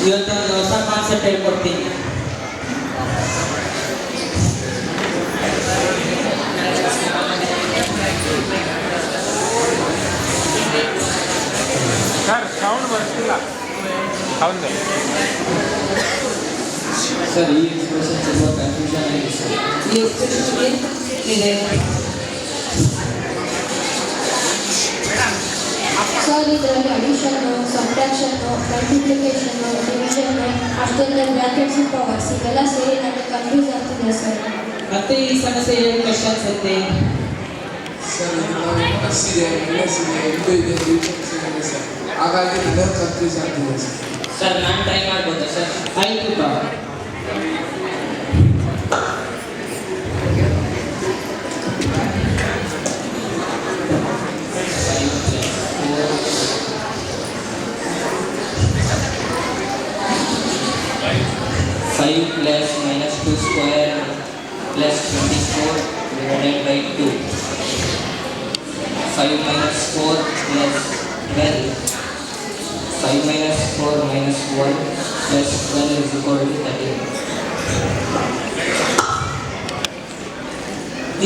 ಇವತ್ತೊಂದು ಹೊಸ ಕಾನ್ಸೆಪ್ಟ್ ಹೇಳ್ಕೊಡ್ತೀನಿ. ಸರ್ ಸೌಂಡ್ ಬರ್ತಿಲ್ಲ. ಹೌದು ಸರ್, ಈ ಎಕ್ಸ್ಪ್ರೆಷನ್ ತುಂಬ ಕನ್ಫ್ಯೂಷನ್ ಆಗಿದೆ ಸರ್. ಈ ಎಕ್ಸ್ಪ್ರೆಷನ್ ಇದೆ ಸರ್, ಇದರಲ್ಲಿ ಅಡಿಷನ್ನು, ಸಬ್ಟ್ರಾಕ್ಷನ್ನು, ಮಲ್ಟಿಪ್ಲಿಕೇಶನ್ನು, ಡಿವಿಷನ್ನು, ಅಷ್ಟೊಂದು ಬ್ರ್ಯಾಕೆಟ್ಸ್ ಪವರ್ಸ್ ಇವೆಲ್ಲ ಸೇರಿ ನನಗೆ ಕನ್ಫ್ಯೂಸ್ ಆಗ್ತಿದೆ ಸರ್. ಮತ್ತೆ ಈ ಸಮಸ್ಯೆ ಏನು ಕಷ್ಟ ಅನ್ಸುತ್ತೆ? ಸರ್, ಪ್ಲಸ್ ಇದೆ, ಮೈನಸ್ ಇದೆ, ಎಂಟು ಇದೆ, ಡಿವಿಷನ್ಸ್ ಇದೆ ಸರ್. ಹಾಗಾಗಿ ನನಗೆ ಕನ್ಫ್ಯೂಸ್ ಆಗ್ತಿದೆ ಸರ್. ಸರ್ ನಾನು ಟ್ರೈ ಮಾಡ್ಬೋದಾ ಸರ್? ಆಯ್ತು ಬಾ. Five plus minus 2 square plus 24 divided by 2. 5 minus 4 plus 12. 5 minus 4 minus 1 plus 12 is equal to 13.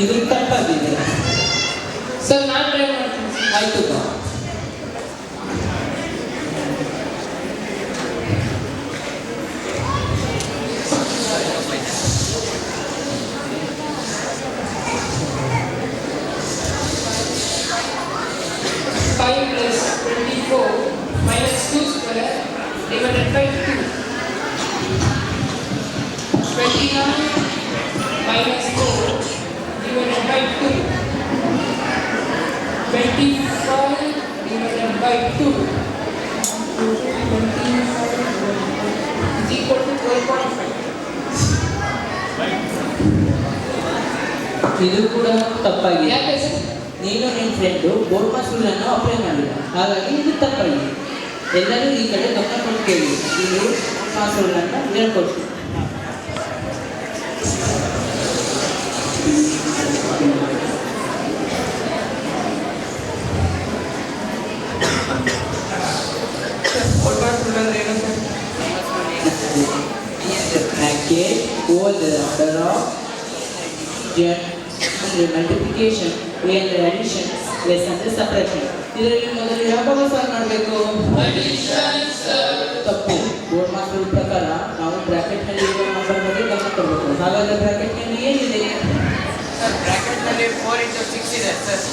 ಇದು ತಪ್ಪಾಗಿದೆ ಸರ್. ನಾನು ಟ್ರೈ ಮಾಡ್ತೀನಿ. ಆಯ್ತು ಬಾ. Five plus 24 minus 2 square divided by 2. 29 minus 4 divided by 2. 25 divided by 2. 25 is equal to 12.5. ಇದು ಕೂಡ ತಪ್ಪಾಗಿದೆ. ಯಾಕೆ ಸರ್? ನೀನು ನಿನ್ನ ಫ್ರೆಂಡು ಬೋರ್ಡ್ ಮಾಸ್ ರೂಲನ್ನು ಅಪ್ಲೈ ಮಾಡಿಲ್ಲ, ಹಾಗಾಗಿ ಇದು ತಪ್ಪಾಗಿದೆ. ಎಲ್ಲರೂ ಈ ಕಡೆ ಗಮನ ಕೊಟ್ಟು ಕೇಳಿ. ಇಲ್ಲಿ ಬೋರ್ಡ್ ಮಾಸ್ ರೂಲನ್ನು ಹೇಳ್ಕೊಡ್ತೀನಿ. Over the number of multiplication and addition less than the subtraction. ಇದರಲ್ಲಿ ಮೊದಲು ಯಾವ ಭಾಗ ಸಾಲ್ವ್ ಮಾಡಬೇಕು? ತಪ್ಪು. ಬೋರ್ಡ್ ಮಾಸ್ ರೂಲ್ ಪ್ರಕಾರ ನಾವು ಬ್ರಾಕೆಟ್ ನಲ್ಲಿ ಇರುವ ನಂಬರ್ ಬಗ್ಗೆ ಗಮನ ಕೊಡಬೇಕು. ಹಾಗಾದ್ರೆ ಬ್ರಾಕೆಟ್ ನಲ್ಲಿ ಏನಿದೆ? ಸರ್, ಬ್ರಾಕೆಟ್ ನಲ್ಲಿ 4 into 6 ಇದೆ ಸರ್.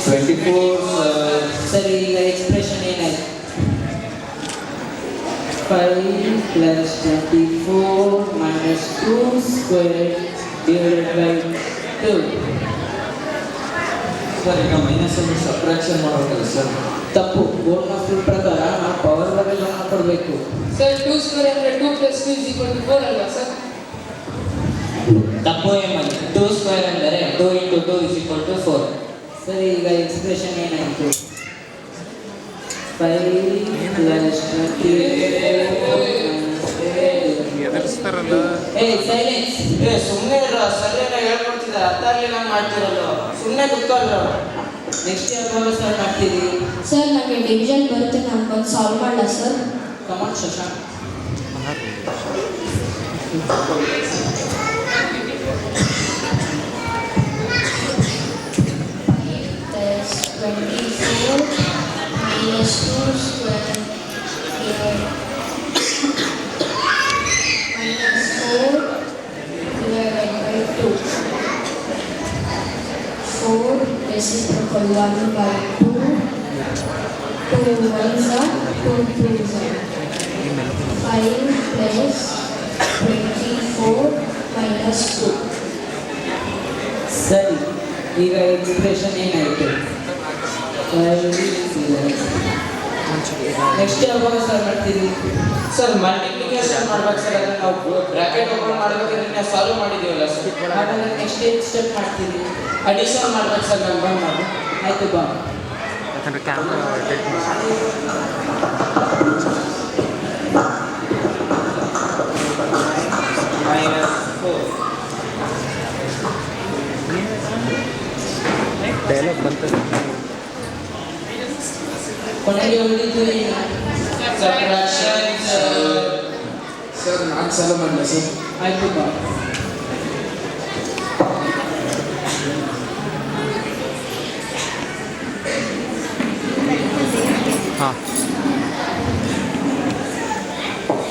24 ಸರಿ, ಈಗ ಎಕ್ಸ್ಪ್ರೆಷನ್ ಏನಾಯ್ತು? 5 plus 24 minus 2 square divided by 2. Sir, ಈಗ ಮೈನಸ್ ಅನ್ನು ಸಬ್ಟ್ರಾಕ್ಷನ್ ಮಾಡಬೇಕಲ್ಲ ಸರ್. ತಪ್ಪು. ಬೋರ್ಡ್ ಮಾಸ್ ರೂಲ್ ಪ್ರಕಾರ ನಾವು ಪವರ್ ಬಗ್ಗೆ ಗಮನ ಕೊಡಬೇಕು. ಸರ್, 2 square ಅಂದ್ರೆ 2 plus 2 is equal to 4 ಅಲ್ವಾ ಸರ್? ತಪ್ಪು ಎಂಬಲ್ಲಿ 2 ಸ್ಕ್ವೇರ್ ಅಂದರೆ 2 into 2 is equal to 4. ಸರಿ, ಈಗ ಎಕ್ಸ್ಪ್ರೆಷನ್ ಏನಾಯಿತು? 5 plus 24 ಸೈಲೆನ್ಸ್. ಸುಮ್ಮನೆ ಸರಿಯಾಗಿ ಹೇಳ್ಕೊಡ್ತಿದ್ದ, ಅರ್ಥ ಆಗಲಿಲ್ಲ ಮಾಡ್ತಿರಲ್ಲ, ಸುಮ್ಮನೆ ಕುತ್ಕೊಳ್ಳ. ನೆಕ್ಸ್ಟ್ ಯಾವ ಭಾಗ ಸಾಲ್ವ್ ಮಾಡ್ತೀರಿ? ಸರ್, ನನಗೆ ಡಿವಿಷನ್ ಬರುತ್ತೆ, ನಾನು ಬಂದು ಸಾಲ್ವ್ ಮಾಡಲ್ಲ sir. Come on Shashank. Plus 24 minus 2 square minus 4 divided by 2. 4 reciprocal 1 by 2. 2 1s are 2 2s are 5 plus 24 minus 2. ಸರಿ, ಈಗ ಎಕ್ಸ್ಪ್ರೆಷನ್ ಏನಾಯಿತು? ನೆಕ್ಸ್ಟ್ ಯಾವ ಭಾಗ ಸಾಲ್ವ್ ಮಾಡ್ತೀರಿ? ಸರ್, ಮಲ್ಟಿಪ್ಲಿಕೇಶನ್ ಮಾಡ್ಬೇಕು ಸರ್. ಅದನ್ನ ನಾವು ಬ್ರಾಕೆಟ್ ಓಪನ್ ಮಾಡ್ಬೇಕಾದ್ರೆ ನಾವು ಸಾಲ್ವ್ ಮಾಡಿದೀವಲ್ಲ ಸರ್. ಹಾಗಾದ್ರೆ ನೆಕ್ಸ್ಟ್ ಏನು ಸ್ಟೆಪ್ ಮಾಡ್ತೀರಿ? ಅಡಿಷನ್ ಮಾಡ್ಬೇಕು ಸರ್. ನಾನು ಬಂದ್ ಮಾಡಿ. ಆಯ್ತು ಬಾ. ಯಾಕಂದ್ರೆ ಕ್ಯಾಮ್ರಾ ಟೇಕ್ ಡೈಲಾಗ್ ಬಂತದೆ. ಕೊನೆಗೆ ಉಳಿದಿದ್ದು ಏನು? Subtraction, sir. ಸರ್ 4 ಸಲ ಮಾಡಲ ಸರ್. ಆಯ್ತು ಬಾ. ಹಾಂ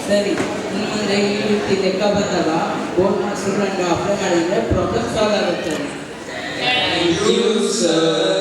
ಸರಿ, ಇನ್ನು ಮುಂದೆ ಈ ರೀತಿ ಲೆಕ್ಕ ಬಂದಾಗ ಬೋರ್ಡ್ ಮಾಸ್ಟರ್ ಅಪ್ಲೈ ಮಾಡಿದ್ರೆ ಪ್ರಾಬ್ಲಮ್ ಸಾಲ್ವ್ ಆಗುತ್ತದೆ. Thank you, sir.